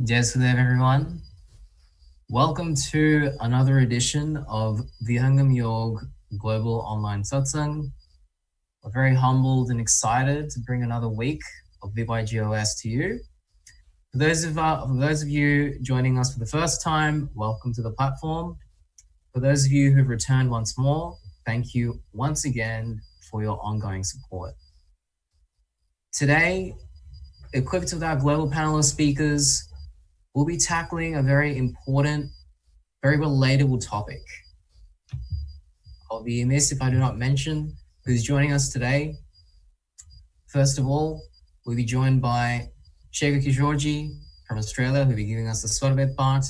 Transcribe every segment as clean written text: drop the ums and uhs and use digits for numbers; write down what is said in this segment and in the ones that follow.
Jai everyone. Welcome to another edition of Vihangam Yog Global Online Satsang. We're very humbled and excited to bring another week of VYGOS to you. For those of you joining us for the first time, welcome to the platform. For those of you who've returned once more, thank you once again for your ongoing support. Today, equipped with our global panel of speakers, we'll be tackling a very important, very relatable topic. I'll be amiss if I do not mention who's joining us today. First of all, we'll be joined by Shekhar Kishorji from Australia, who'll be giving us the Swarvet part,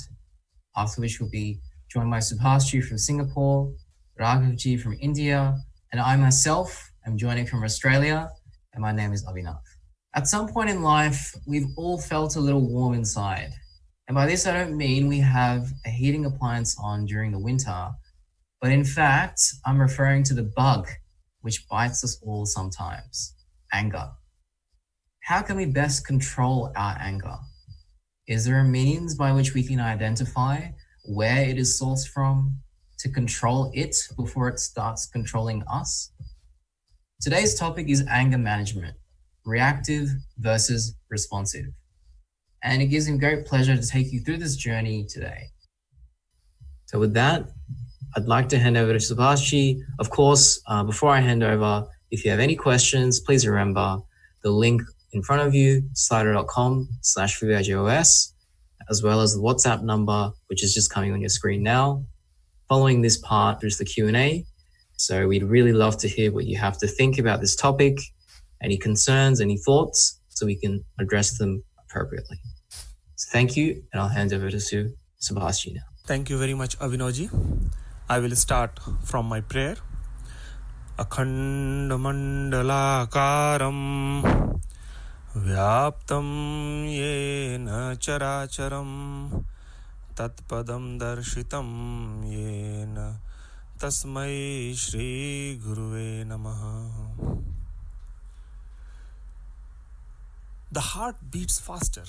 after which we'll be joined by Subhash from Singapore, Raghavji from India, and I myself am joining from Australia, and my name is Abhinav. At some point in life, we've all felt a little warm inside. And by this, I don't mean we have a heating appliance on during the winter, but in fact, I'm referring to the bug which bites us all sometimes, anger. How can we best control our anger? Is there a means by which we can identify where it is sourced from to control it before it starts controlling us? Today's topic is anger management, reactive versus responsive. And it gives me great pleasure to take you through this journey today. So with that, I'd like to hand over to Subhash. Of course, before I hand over, if you have any questions, please remember the link in front of you, slido.com/VYGOS, as well as the WhatsApp number, which is just coming on your screen now. Following this part, there's the Q&A. So we'd really love to hear what you have to think about this topic, any concerns, any thoughts, so we can address them appropriately. So thank you, and I'll hand over to Subhash now. Thank you very much, Abhinavji. I will start from my prayer. Akhanda mandalakaram vyaptam yena characharam tatpadam darshitam yena tasmai shri guruve namaha. The heart beats faster.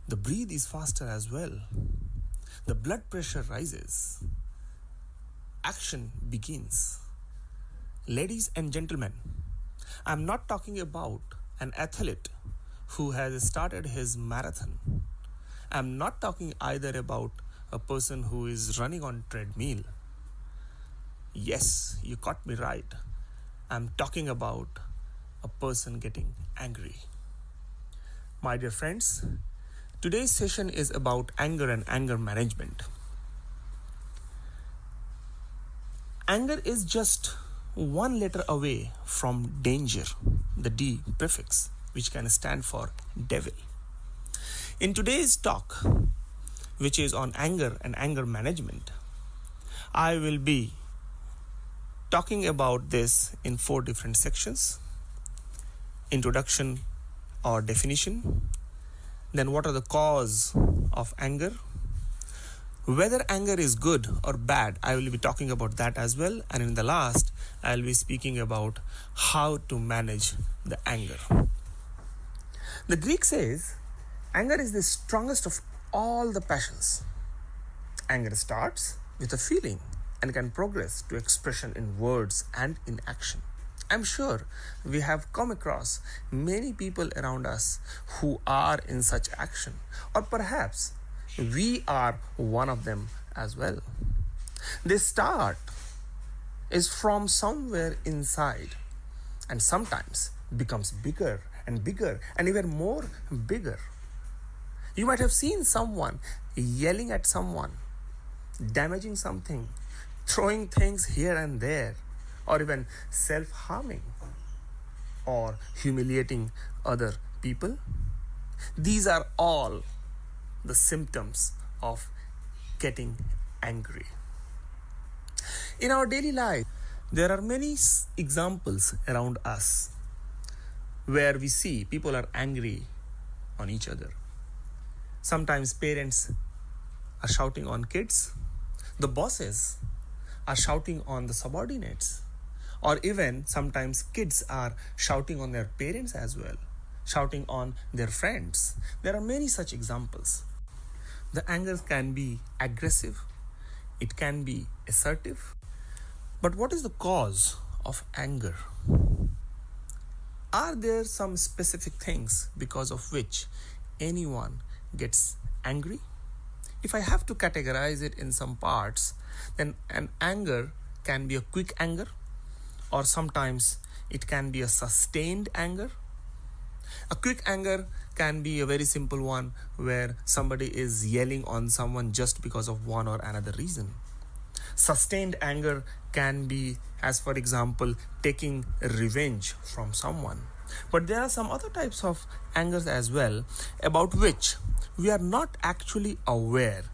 The breath is faster as well. The blood pressure rises. Action begins. Ladies and gentlemen, I'm not talking about an athlete who has started his marathon. I'm not talking either about a person who is running on treadmill. Yes, you caught me right. I'm talking about a person getting angry. My dear friends, today's session is about anger and anger management. Anger is just one letter away from danger, the D prefix, which can stand for devil. In today's talk, which is on anger and anger management, I will be talking about this in 4 different sections. Introduction or definition, then what are the cause of anger, whether anger is good or bad, I will be talking about that as well, and in the last I will be speaking about how to manage the anger. The Greek says anger is the strongest of all the passions. Anger starts with a feeling and can progress to expression in words and in action. I'm sure we have come across many people around us who are in such action, or perhaps we are one of them as well. This start is from somewhere inside and sometimes becomes bigger and bigger and even more bigger. You might have seen someone yelling at someone, damaging something, throwing things here and there, or even self-harming or humiliating other people. These are all the symptoms of getting angry. In our daily life, there are many examples around us where we see people are angry on each other. Sometimes parents are shouting on kids, the bosses are shouting on the subordinates, or even sometimes kids are shouting on their parents as well. shouting on their friends. There are many such examples. The anger can be aggressive, it can be assertive. But what is the cause of anger? Are there some specific things because of which anyone gets angry? If I have to categorize it in some parts, then an anger can be a quick anger, or sometimes it can be a sustained anger. A quick anger can be a very simple one where somebody is yelling on someone just because of one or another reason. Sustained anger can be, as for example, taking revenge from someone. But there are some other types of angers as well about which we are not actually aware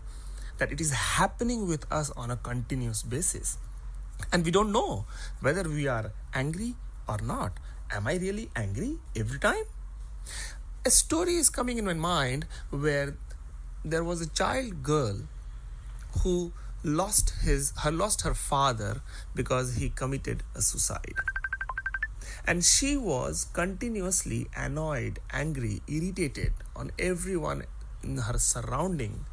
that it is happening with us on a continuous basis. And we don't know whether we are angry or not. Am I really angry every time? A story is coming in my mind where there was a child girl who lost her father because he committed a suicide. And she was continuously annoyed, angry, irritated on everyone in her surrounding,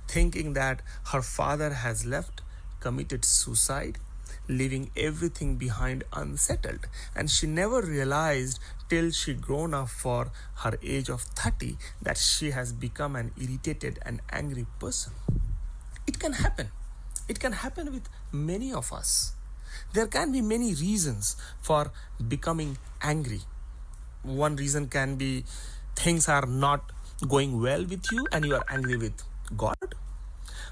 thinking that her father has left, committed suicide, leaving everything behind unsettled. And she never realized till she grown up for her age of 30 that she has become an irritated and angry person. It can happen. It can happen with many of us. There can be many reasons for becoming angry. One reason can be things are not going well with you and you are angry with God.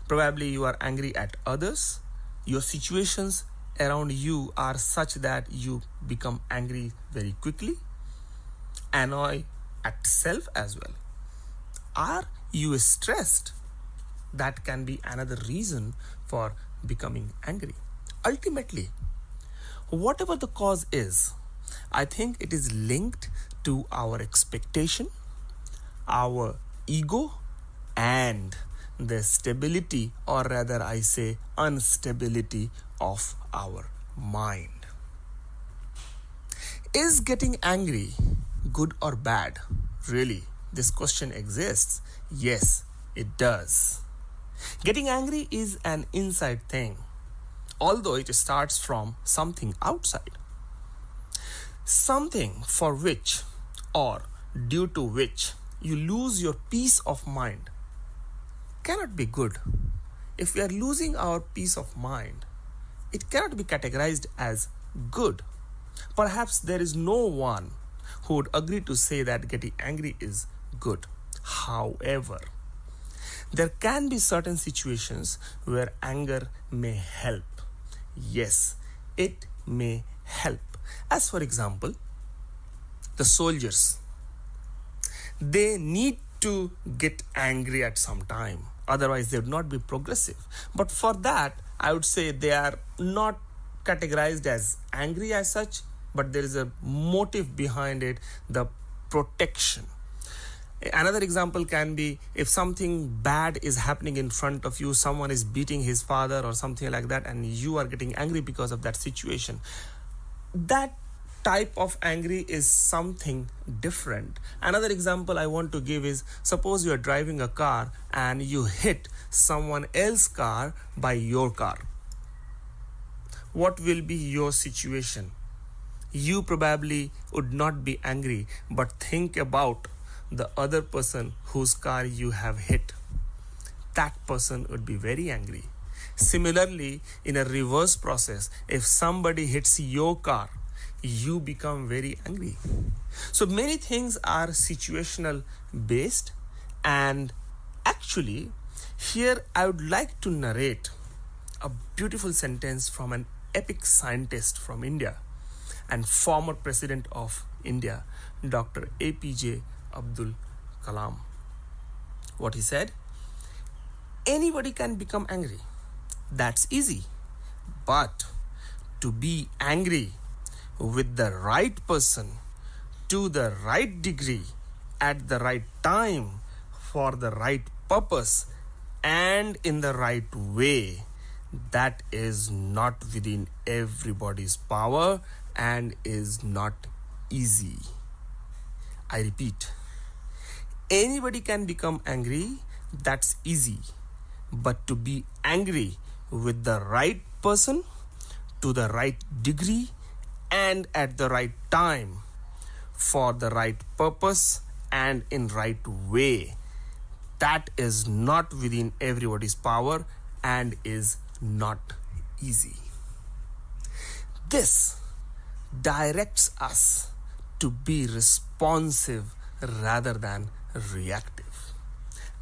Probably you are angry at others. Your situations around you are such that you become angry very quickly. Annoy at self as well. Are you stressed? That can be another reason for becoming angry. Ultimately, whatever the cause is, I think it is linked to our expectation, our ego, and the stability, or rather I say instability of our mind. Is getting angry good or bad? Really, this question exists. Yes, it does. Getting angry is an inside thing, although it starts from something outside. Something for which or due to which you lose your peace of mind cannot be good. If we are losing our peace of mind, it cannot be categorized as good. Perhaps there is no one who would agree to say that getting angry is good. However, there can be certain situations where anger may help. Yes, it may help. As for example, the soldiers, they need to get angry at some time. Otherwise, they would not be progressive. But for that, I would say they are not categorized as angry as such, but there is a motive behind it, the protection. Another example can be if something bad is happening in front of you, someone is beating his father or something like that, and you are getting angry because of that situation. That type of angry is something different. Another example I want to give is, suppose you are driving a car and you hit someone else's car by your car. What will be your situation? You probably would not be angry, but think about the other person whose car you have hit. That person would be very angry. Similarly, in a reverse process, if somebody hits your car, you become very angry. So many things are situational based, and actually here I would like to narrate a beautiful sentence from an epic scientist from India and former president of India, Dr. APJ Abdul Kalam. What he said: anybody can become angry. That's easy. But to be angry with the right person, to the right degree, at the right time, for the right purpose, and in the right way, that is not within everybody's power and is not easy. I repeat, anybody can become angry, that's easy. But to be angry with the right person, to the right degree, and at the right time, for the right purpose and in right way, that is not within everybody's power and is not easy. This directs us to be responsive rather than reactive.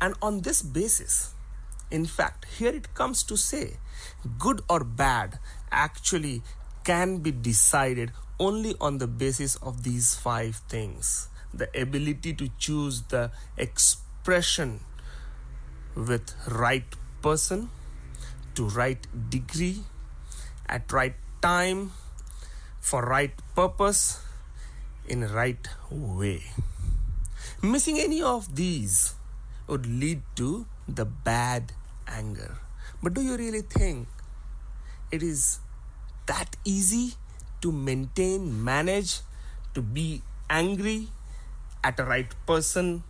And on this basis, in fact, here it comes to say, good or bad actually can be decided only on the basis of these 5 things. The ability to choose the expression with right person, to right degree, at right time, for right purpose, in right way. Missing any of these would lead to the bad anger. But do you really think it is that easy to maintain, manage, to be angry at a right person,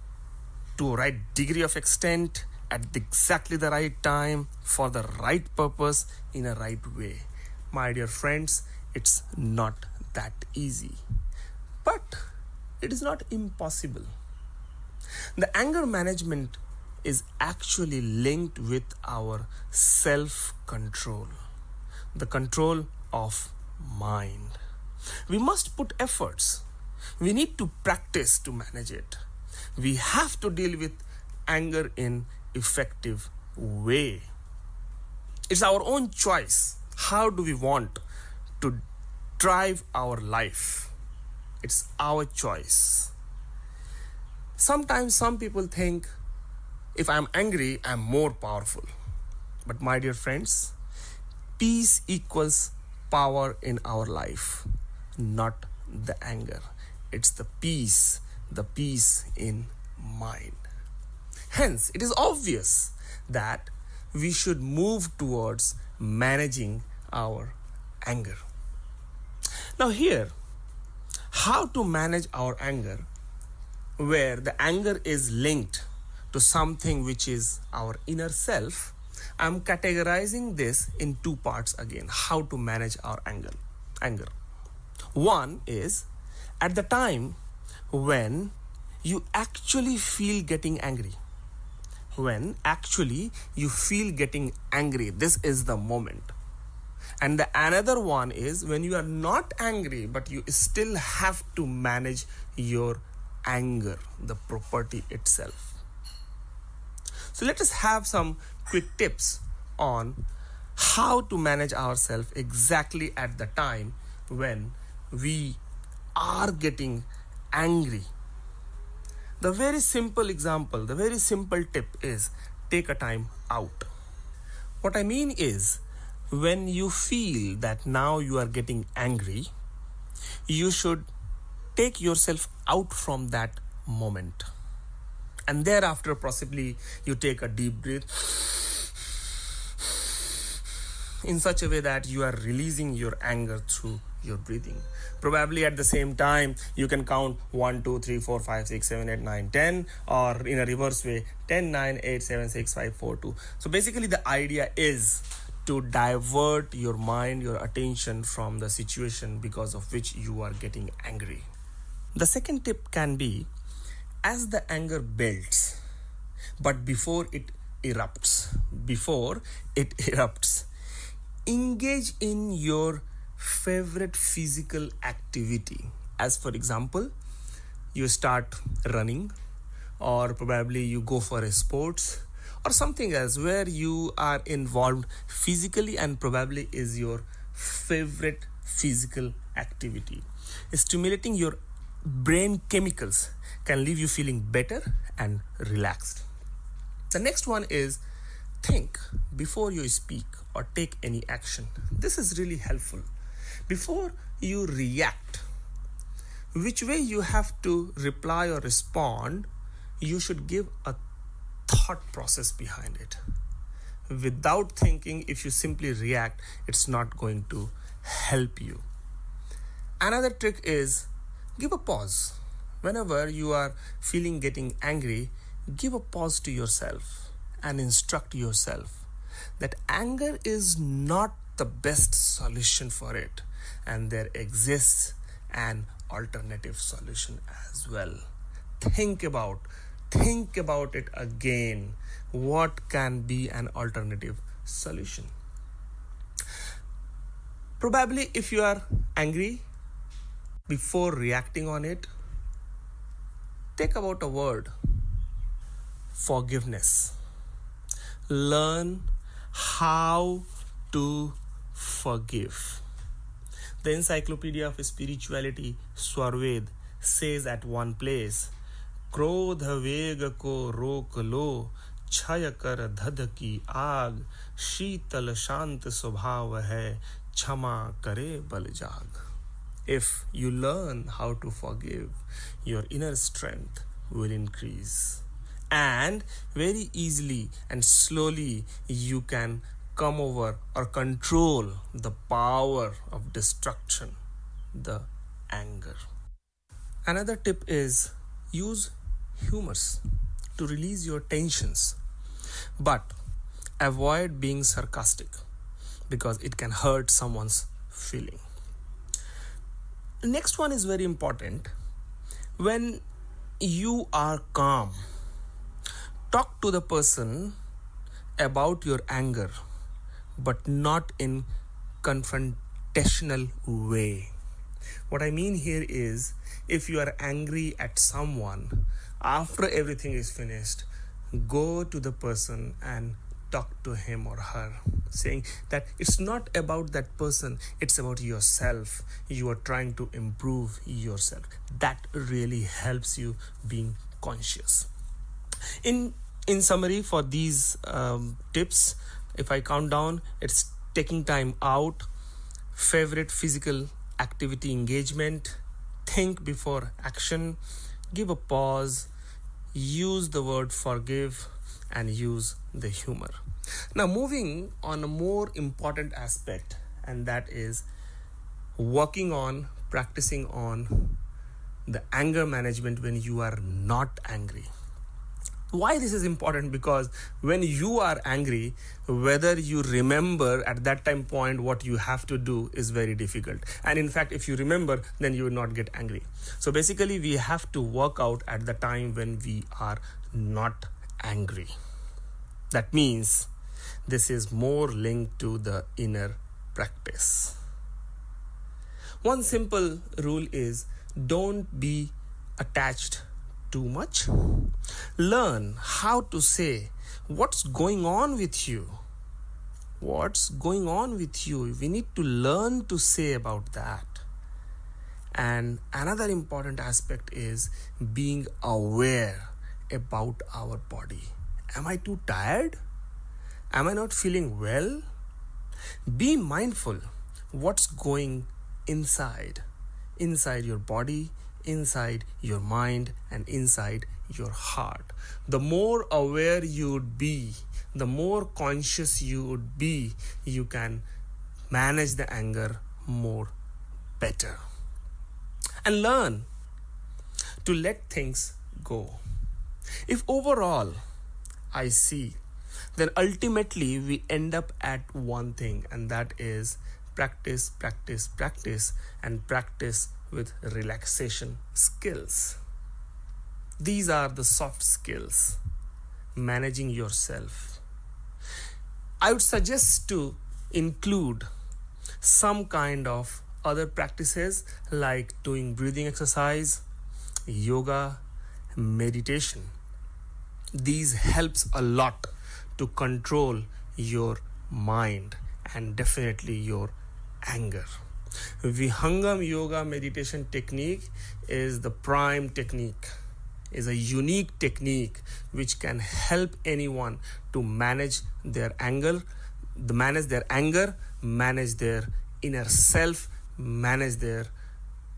to a right degree of extent, at exactly the right time, for the right purpose, in a right way? My dear friends, it's not that easy. But it is not impossible. The anger management is actually linked with our self-control, the control of mind. We must put efforts. We need to practice to manage it. We have to deal with anger in effective way. It's our own choice. How do we want to drive our life? It's our choice. Sometimes some people think if I'm angry, I'm more powerful. But my dear friends, peace equals power in our life, not the anger. It's the peace in mind. Hence, it is obvious that we should move towards managing our anger. Now here, how to manage our anger, where the anger is linked to something which is our inner self, I'm categorizing this in 2 parts again. How to manage our anger. One is at the time when you actually feel getting angry. When actually you feel getting angry, this is the moment. And the another one is when you are not angry, but you still have to manage your anger, the property itself. So let us have some quick tips on how to manage ourselves exactly at the time when we are getting angry. The very simple example, the very simple tip is take a time out. What I mean is, when you feel that now you are getting angry, you should take yourself out from that moment. And thereafter, possibly you take a deep breath in such a way that you are releasing your anger through your breathing. Probably at the same time, you can count 1, 2, 3, 4, 5, 6, 7, 8, 9, 10, or in a reverse way, 10, 9, 8, 7, 6, 5, 4, 2. So basically the idea is to divert your mind, your attention from the situation because of which you are getting angry. The second tip can be, as the anger builds, but before it erupts, engage in your favorite physical activity. As for example, you start running, or probably you go for a sports or something else where you are involved physically and probably is your favorite physical activity. Stimulating your brain chemicals can leave you feeling better and relaxed. The next one is think before you speak or take any action. This is really helpful. Before you react, which way you have to reply or respond, you should give a thought process behind it. Without thinking, if you simply react, it's not going to help you. Another trick is give a pause. Whenever you are feeling getting angry, give a pause to yourself and instruct yourself that anger is not the best solution for it, and there exists an alternative solution as well. Think about it again. What can be an alternative solution? Probably if you are angry, before reacting on it, take about a word: forgiveness. Learn how to forgive. The Encyclopedia of Spirituality, Swarved, says at one place, क्रोध वेग को रोक लो, क्षय कर धध की आग, शीतल शांत स्वभाव है, क्षमा करे बल जाग. If you learn how to forgive, your inner strength will increase. And very easily and slowly you can come over or control the power of destruction, the anger. Another tip is use humors to release your tensions, but avoid being sarcastic because it can hurt someone's feeling. Next one is very important. When you are calm, talk to the person about your anger, but not in confrontational way. What I mean here is, if you are angry at someone, after everything is finished, go to the person and talk to him or her, saying that it's not about that person, it's about yourself. You are trying to improve yourself. That really helps you being conscious. In summary, for these tips, if I count down, it's taking time out, favorite physical activity engagement, think before action, give a pause, use the word forgive, and use the humor. Now, moving on a more important aspect, and that is practicing on the anger management when you are not angry. Why this is important? Because when you are angry, whether you remember at that time point what you have to do is very difficult. And in fact, if you remember, then you will not get angry. So basically, we have to work out at the time when we are not angry. That means this is more linked to the inner practice. One simple rule is don't be attached too much. Learn how to say what's going on with you. What's going on with you? We need to learn to say about that. And another important aspect is being aware about our body. Am I too tired? Am I not feeling well? Be mindful what's going inside your body, inside your mind, and inside your heart. The more aware you would be, the more conscious you would be, you can manage the anger more better. And learn to let things go. If overall I see, then ultimately we end up at one thing, and that is practice, and practice with relaxation skills. These are the soft skills. Managing yourself. I would suggest to include some kind of other practices like doing breathing exercise, yoga, meditation. These helps a lot to control your mind and definitely your anger. Vihangam yoga meditation technique is the prime technique, is a unique technique which can help anyone to manage their anger, manage their inner self, manage their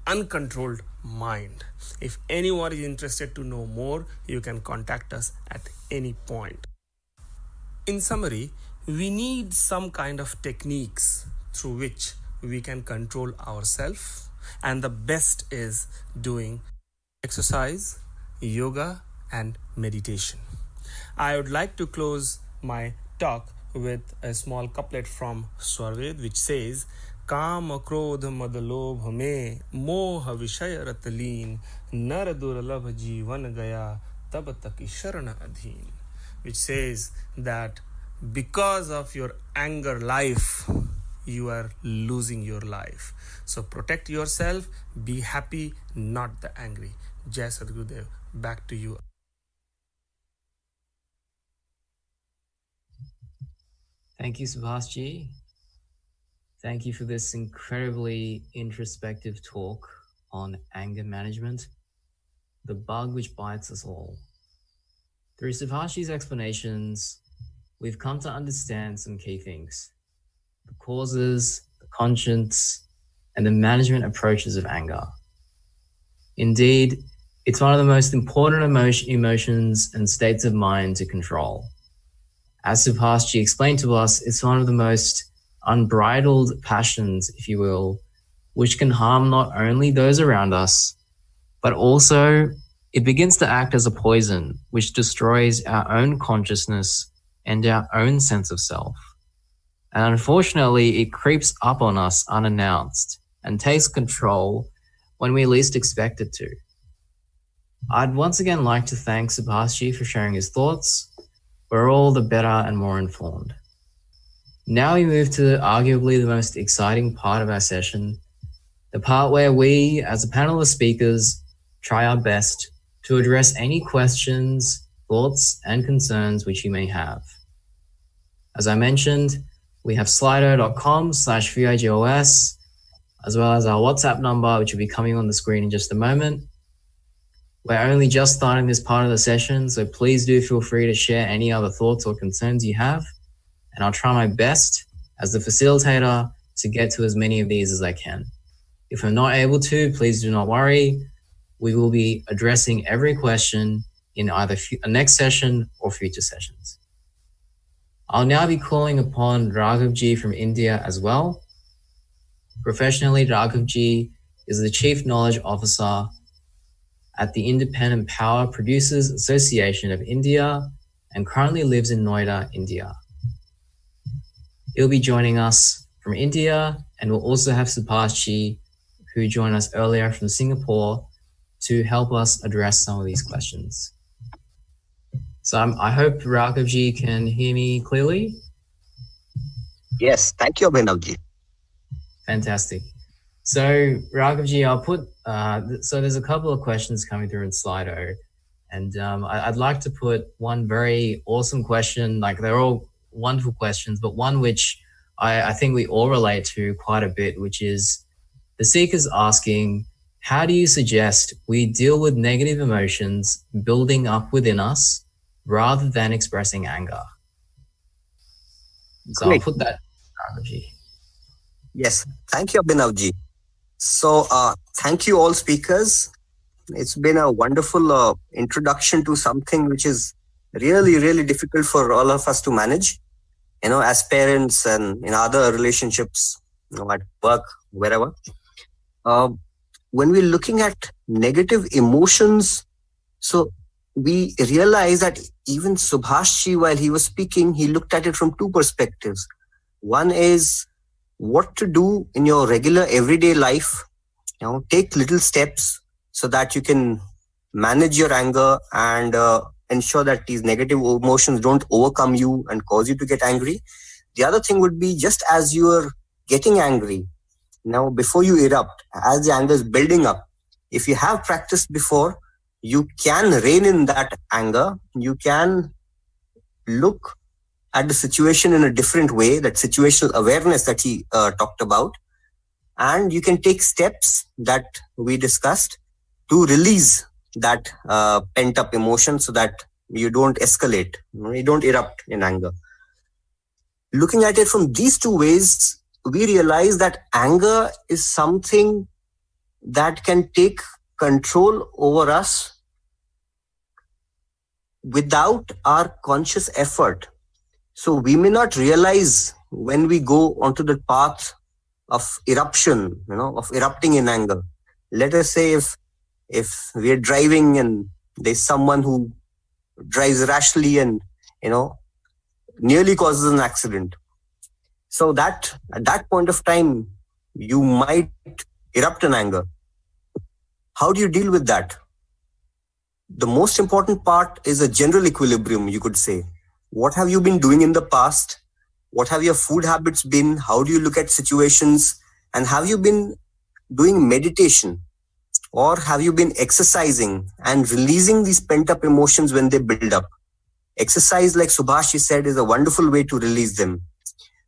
uncontrolled mind. If anyone is interested to know more, you can contact us at any point. In summary, we need some kind of techniques through which we can control ourselves, and the best is doing exercise, yoga, and meditation. I would like to close my talk with a small couplet from Swarved which says, काम क्रोध मद लोभ में मोह विषय रत लीन नर दुर्लभ जीवन गया तब तक शरण अधीन, which says that because of your anger life you are losing your life. So protect yourself, be happy, not the angry. Jai Sadgurudev, back to you. Thank you, Subhash ji. Thank you for this incredibly introspective talk on anger management, the bug which bites us all. Through Subhash's explanations, we've come to understand some key things: the causes, the conscience, and the management approaches of anger. Indeed, it's one of the most important emotions and states of mind to control. As Subhash explained to us, it's one of the most unbridled passions, if you will, which can harm not only those around us, but also it begins to act as a poison which destroys our own consciousness and our own sense of self. And unfortunately, it creeps up on us unannounced and takes control when we least expect it to. I'd once again like to thank Subhash for sharing his thoughts. We're all the better and more informed. Now we move to arguably the most exciting part of our session, the part where we, as a panel of speakers, try our best to address any questions, thoughts, and concerns which you may have. As I mentioned, we have slido.com/VIGOS, as well as our WhatsApp number, which will be coming on the screen in just a moment. We're only just starting this part of the session, so please do feel free to share any other thoughts or concerns you have, and I'll try my best as the facilitator to get to as many of these as I can. If I'm not able to, please do not worry. We will be addressing every question in either a next session or future sessions. I'll now be calling upon Raghivji from India as well. Professionally, Raghivji is the Chief Knowledge Officer at the Independent Power Producers Association of India and currently lives in Noida, India. He'll be joining us from India, and we'll also have Subhash, who joined us earlier from Singapore, to help us address some of these questions. So I hope Raghivji can hear me clearly. Yes, thank you, Abhinavji. Fantastic. So Raghivji, I'll put, so there's a couple of questions coming through in Slido, and I'd like to put one very awesome question, like they're all wonderful questions, but one which I think we all relate to quite a bit, which is the seeker's asking, how do you suggest we deal with negative emotions building up within us rather than expressing anger? So Great. I'll put that, Raghivji. Yes, thank you, Abhinavji. So thank you all speakers. It's been a wonderful introduction to something which is really, really difficult for all of us to manage, as parents and in other relationships, at work, wherever. When we're looking at negative emotions, so we realize that even Subhash, while he was speaking, he looked at it from two perspectives. One is what to do in your regular everyday life, take little steps so that you can manage your anger and ensure that these negative emotions don't overcome you and cause you to get angry. The other thing would be, just as you are getting angry, now before you erupt, as the anger is building up, if you have practiced before, you can rein in that anger. You can look at the situation in a different way, that situational awareness that he talked about. And you can take steps that we discussed to release that pent up emotion so that you don't escalate, you don't erupt in anger. Looking at it from these two ways, we realize that anger is something that can take control over us without our conscious effort. So we may not realize when we go onto the path of eruption, of erupting in anger. Let us say if If we're driving and there's someone who drives rashly and, you know, nearly causes an accident. So that at that point of time, you might erupt in anger. How do you deal with that? The most important part is a general equilibrium, you could say. What have you been doing in the past? What have your food habits been? How do you look at situations? And have you been doing meditation? Or have you been exercising and releasing these pent up emotions when they build up? Exercise, like Subhash said, is a wonderful way to release them.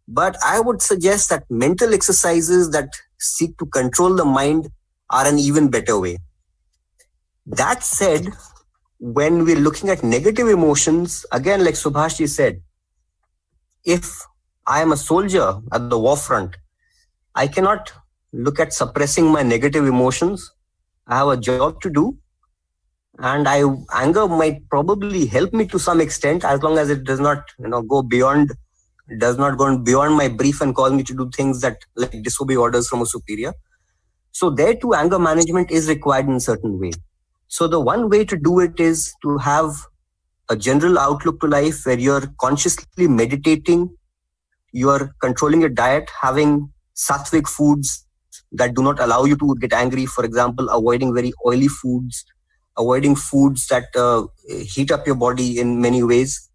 But I would suggest that mental exercises that seek to control the mind are an even better way. That said, when we're looking at negative emotions, again, like Subhash said, if I am a soldier at the war front, I cannot look at suppressing my negative emotions. I have a job to do, and anger might probably help me to some extent, as long as it does not, go beyond, does not go beyond my brief and cause me to do things that like disobey orders from a superior. So there too, anger management is required in a certain way. So the one way to do it is to have a general outlook to life where you're consciously meditating, you're controlling your diet, having sattvic foods that do not allow you to get angry. For example, avoiding very oily foods, avoiding foods that heat up your body in many ways,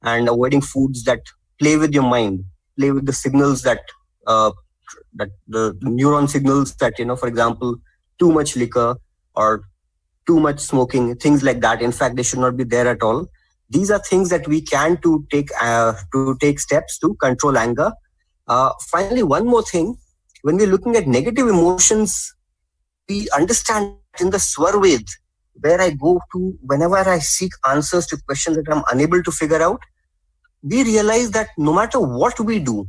and avoiding foods that play with your mind, play with the signals that the neuron signals that, for example, too much liquor or too much smoking, things like that. In fact, they should not be there at all. These are things that we can to take steps to control anger. Finally, one more thing: when we're looking at negative emotions, we understand that in the Swarved, where I go to whenever I seek answers to questions that I'm unable to figure out, we realize that no matter what we do,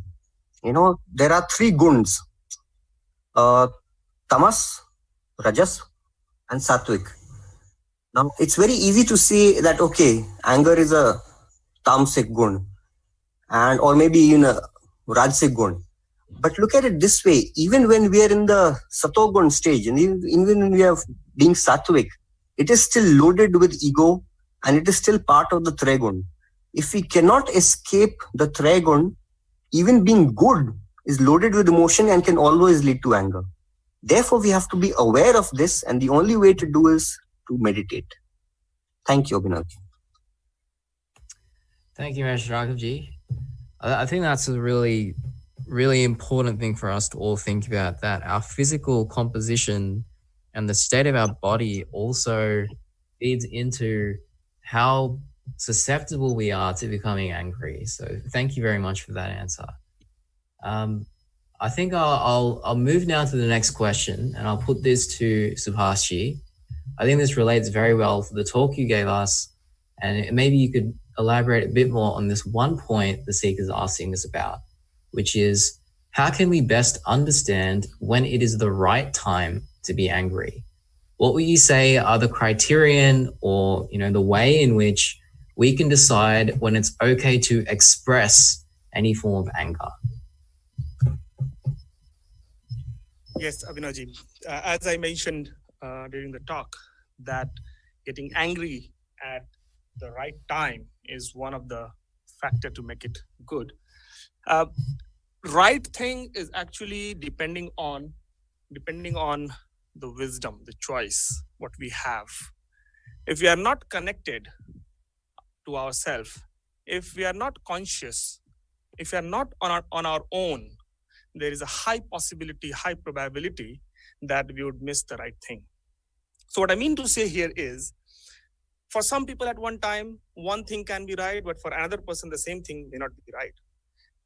there are three guns: tamas, rajas, and sattvic. Now, it's very easy to say that, okay, anger is a tamasic gun, and or maybe even a rajasic gun. But look at it this way: even when we are in the satogun stage, and even when we are being sattvic, it is still loaded with ego, and it is still part of the trigun. If we cannot escape the trigun, even being good is loaded with emotion and can always lead to anger. Therefore, we have to be aware of this, and the only way to do is to meditate. Thank you, Abhinav. Thank you, Mr. Raghavji. I think that's a really, really important thing for us to all think about, that our physical composition and the state of our body also feeds into how susceptible we are to becoming angry. So thank you very much for that answer. I think I'll move now to the next question, and I'll put this to Subhashi. I think this relates very well to the talk you gave us, and maybe you could elaborate a bit more on this one point the seeker is asking us about, which is, how can we best understand when it is the right time to be angry? What would you say are the criterion or, the way in which we can decide when it's okay to express any form of anger? Yes, Abhinavji. As I mentioned during the talk, that getting angry at the right time is one of the factor to make it good. Right thing is actually depending on the wisdom, the choice, what we have. If we are not connected to ourselves, if we are not conscious, if we are not on our own, there is a high possibility, high probability that we would miss the right thing. So what I mean to say here is, for some people at one time, one thing can be right, but for another person, the same thing may not be right.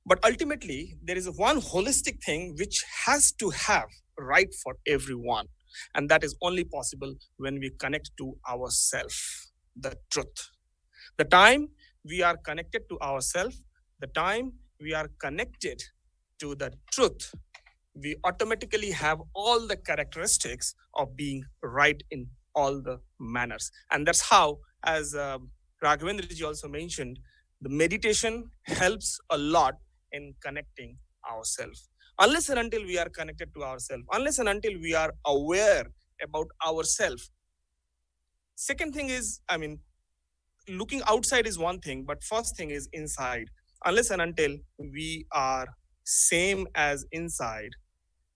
But ultimately, there is one holistic thing which has to have right for everyone. And that is only possible when we connect to ourselves, the truth. The time we are connected to ourselves, the time we are connected to the truth, we automatically have all the characteristics of being right in all the manners. And that's how, as Raghavendraji also mentioned, the meditation helps a lot in connecting ourselves. Unless and until we are connected to ourselves, unless and until we are aware about ourselves. Second thing is, looking outside is one thing, but first thing is inside. Unless and until we are same as inside,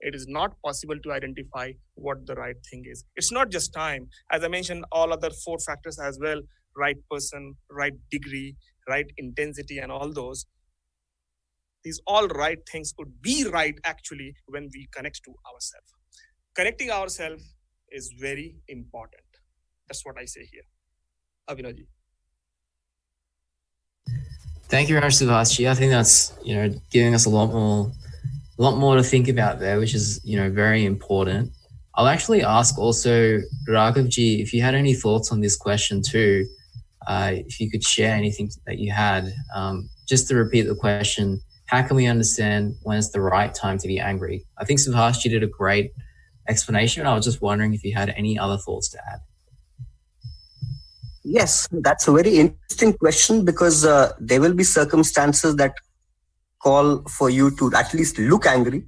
it is not possible to identify what the right thing is. It's not just time. As I mentioned, all other 4 factors as well: right person, right degree, right intensity, and all those. These all right things would be right actually when we connect to ourselves. Connecting ourselves is very important. That's what I say here. Abhinavji. Thank you very much, Subhash. I think that's giving us a lot more to think about there, which is very important. I'll actually ask also Raghavji if you had any thoughts on this question too. If you could share anything that you had, just to repeat the question: how can we understand when it's the right time to be angry? I think Subhash did a great explanation. I was just wondering if you had any other thoughts to add. Yes, that's a very interesting question because there will be circumstances that call for you to at least look angry.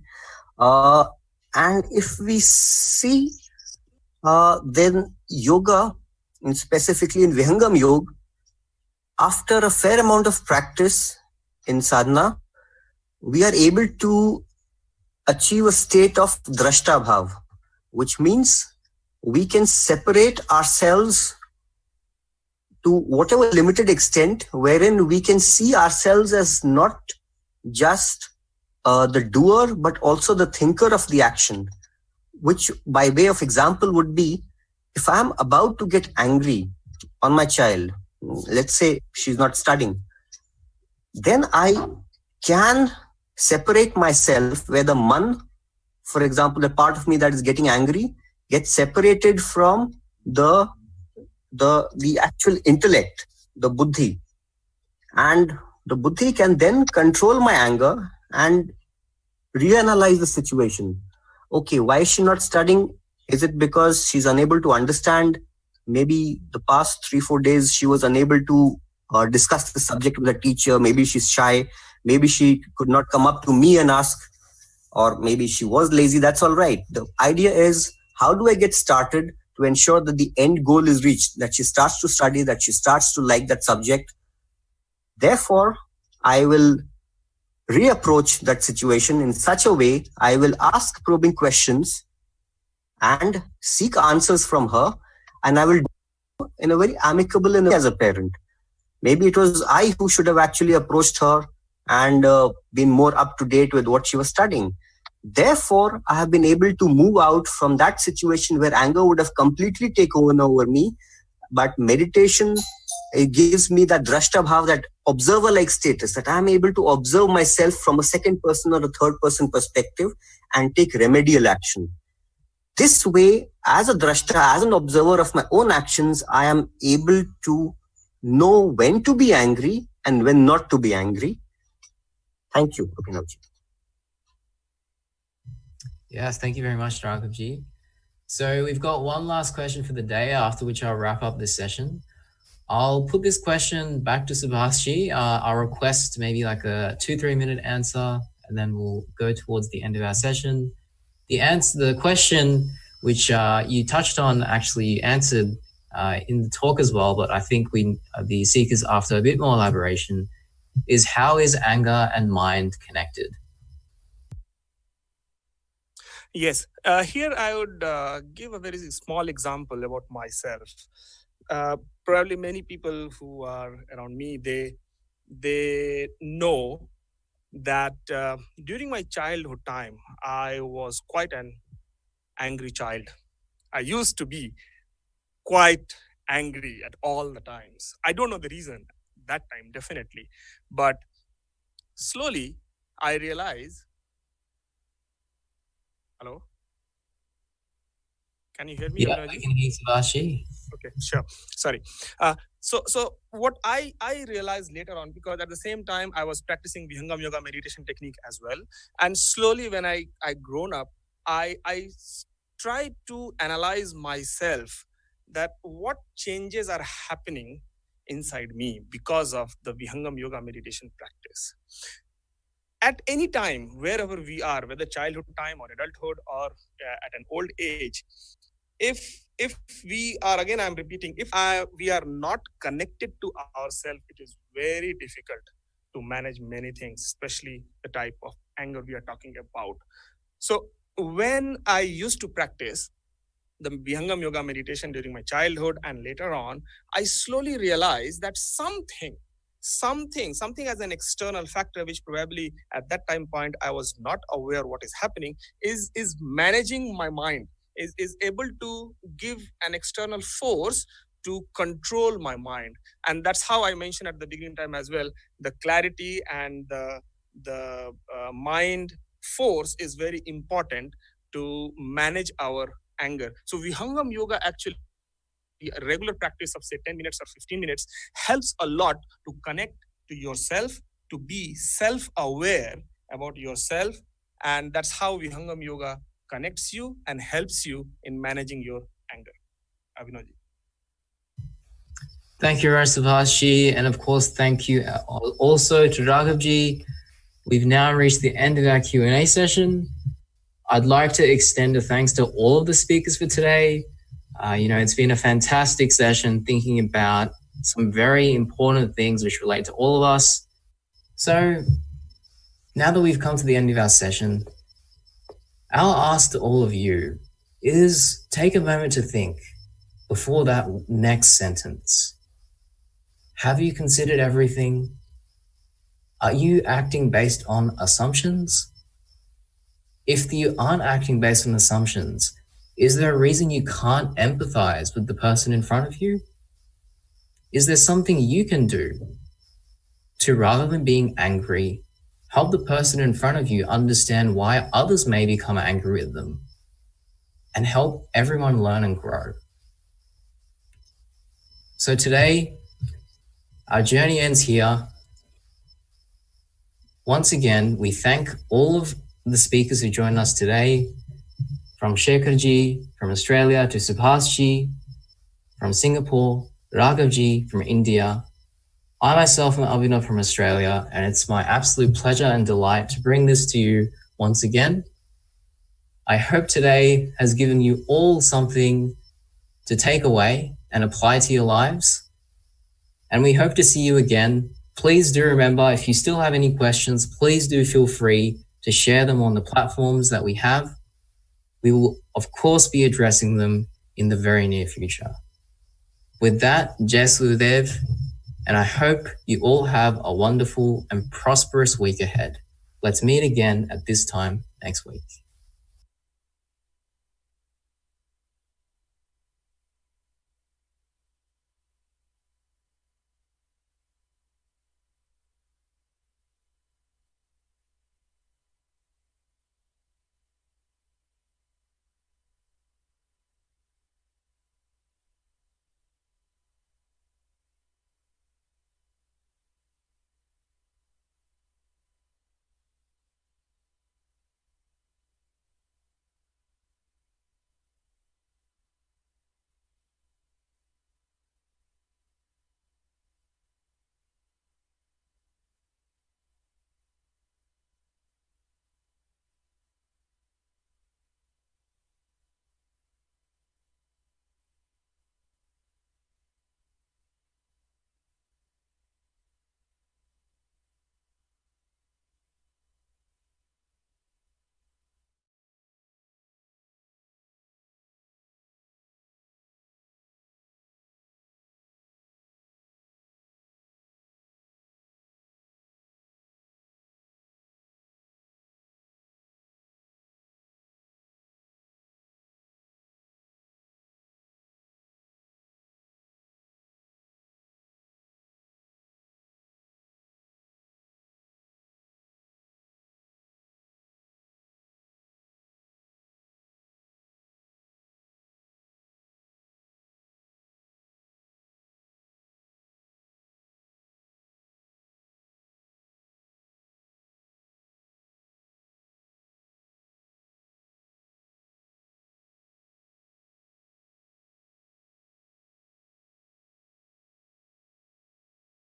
And if we see, then yoga, and specifically in Vihangam Yoga, after a fair amount of practice in sadhana, we are able to achieve a state of drashta bhav, which means we can separate ourselves to whatever limited extent wherein we can see ourselves as not just the doer, but also the thinker of the action, which by way of example would be, if I'm about to get angry on my child, let's say she's not studying, then I can separate myself where the man, for example, the part of me that is getting angry, gets separated from the actual intellect, the buddhi. And the buddhi can then control my anger and reanalyze the situation. Okay, why is she not studying? Is it because she's unable to understand? Maybe the past 3-4 days she was unable to discuss the subject with the teacher. Maybe she's shy. Maybe she could not come up to me and ask, or maybe she was lazy. That's all right. The idea is, how do I get started to ensure that the end goal is reached, that she starts to study, that she starts to like that subject. Therefore, I will reapproach that situation in such a way, I will ask probing questions and seek answers from her, and I will do in a very amicable way as a parent. Maybe it was I who should have actually approached her and been more up to date with what she was studying. Therefore, I have been able to move out from that situation where anger would have completely taken over me. But meditation, it gives me that drashta bhav, that observer-like status, that I am able to observe myself from a second person or a third person perspective and take remedial action. This way, as a drashta, as an observer of my own actions, I am able to know when to be angry and when not to be angry. Thank you, Abhinavji. Yes, thank you very much, Raghavji. So we've got one last question for the day, after which I'll wrap up this session. I'll put this question back to Subhash. I'll request maybe like a 2-3 minute answer, and then we'll go towards the end of our session. The question which you touched on, actually you answered in the talk as well, but I think the seekers after a bit more elaboration is, how is anger and mind connected? Yes, here I would give a very small example about myself. Probably many people who are around me, they know that during my childhood time, I was quite an angry child. I used to be quite angry at all the times. I don't know the reason that time, definitely. But slowly, I realized. Hello? Can you hear me? Yeah, I can hear Subhash. Okay, sure. Sorry. So what I realized later on, because at the same time I was practicing Vihangam Yoga meditation technique as well. And slowly when I grown up, I tried to analyze myself, that what changes are happening inside me because of the Vihangam Yoga meditation practice. At any time, wherever we are, whether childhood time or adulthood or at an old age, if we are, again I'm repeating, if we are not connected to ourselves, it is very difficult to manage many things, especially the type of anger we are talking about. So when I used to practice the Vihangam yoga meditation during my childhood and later on, I slowly realized that something as an external factor, which probably at that time point I was not aware what is happening, is managing my mind, is able to give an external force to control my mind. And that's how I mentioned at the beginning time as well, the clarity and the mind force is very important to manage our anger. So Vihangam yoga, actually a regular practice of say 10 minutes or 15 minutes, helps a lot to connect to yourself, to be self-aware about yourself. And that's how Vihangam yoga connects you and helps you in managing your anger. Abhinavji. Thank you, Subhash, and of course, thank you also to Raghavji. We've now reached the end of our Q&A session. I'd like to extend a thanks to all of the speakers for today. It's been a fantastic session thinking about some very important things which relate to all of us. So now that we've come to the end of our session, our ask to all of you is take a moment to think before that next sentence. Have you considered everything? Are you acting based on assumptions? If you aren't acting based on assumptions, is there a reason you can't empathize with the person in front of you? Is there something you can do to, rather than being angry, help the person in front of you understand why others may become angry with them and help everyone learn and grow? So today, our journey ends here. Once again, we thank all of the speakers who joined us today, from Shekharji from Australia to Subhashji from Singapore, Raghavji from India. I myself am Abhinav from Australia, and it's my absolute pleasure and delight to bring this to you once again. I hope today has given you all something to take away and apply to your lives. And we hope to see you again. Please do remember, if you still have any questions, please do feel free to share them on the platforms that we have. We will, of course, be addressing them in the very near future. With that, Jai Sudev, and I hope you all have a wonderful and prosperous week ahead. Let's meet again at this time next week.